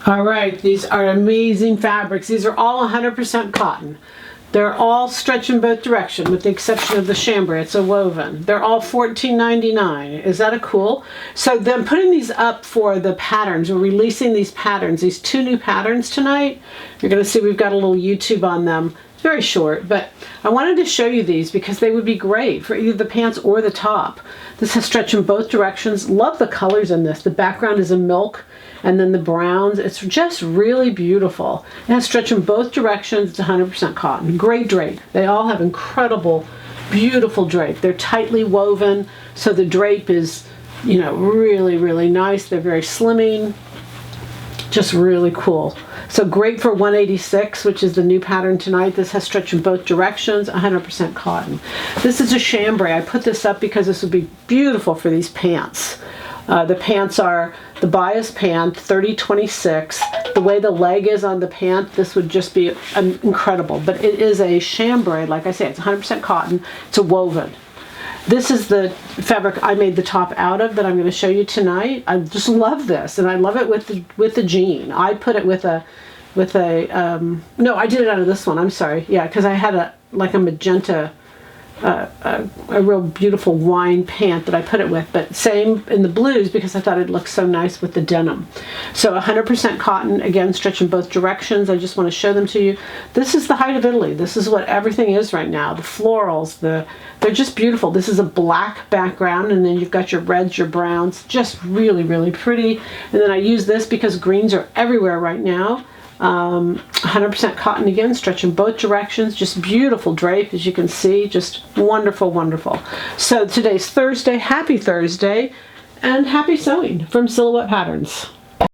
All right, these are amazing fabrics. These are all 100% cotton. They're all stretch in both directions, with the exception of the chambray. It's a woven. They're all $14.99. Is that a cool? So then putting these up for the patterns, we're releasing these patterns, these 2 new patterns tonight. You're going to see we've got a little YouTube on them. It's very short, but I wanted to show you these because they would be great for either the pants or the top. This has stretch in both directions. Love the colors in this. The background is a milk and then the browns. It's just really beautiful. It has stretch in both directions. It's 100% cotton. Great drape. They all have incredible, beautiful drape. They're tightly woven, so the drape is, you know, really, really nice. They're very slimming. Just really cool. So great for 186, which is the new pattern tonight. This has stretch in both directions, 100% cotton. This is a chambray. I put this up because this would be beautiful for these pants. The pants are the bias pant, 30-26. The way the leg is on the pant, this would just be incredible. But it is a chambray, like I say, it's 100% cotton. It's a woven. This is the fabric I made the top out of that I'm going to show you tonight. I just love this, and I love it with the jean. I put it with a no, I did it out of this one. I'm sorry, yeah, because I had a magenta, a real beautiful wine pant that I put it with, but same in the blues because I thought it looked so nice with the denim. So 100% cotton, again, stretch in both directions. I just want to show them to you. This is the height of Italy. This is what everything is right now. The florals, they're just beautiful. This is a black background, and then you've got your reds, your browns, just really, really pretty. And then I use this because greens are everywhere right now. 100% cotton again, stretch in both directions, just beautiful drape, as you can see, just wonderful, wonderful. So today's Thursday, happy Thursday, and happy sewing from Silhouette Patterns.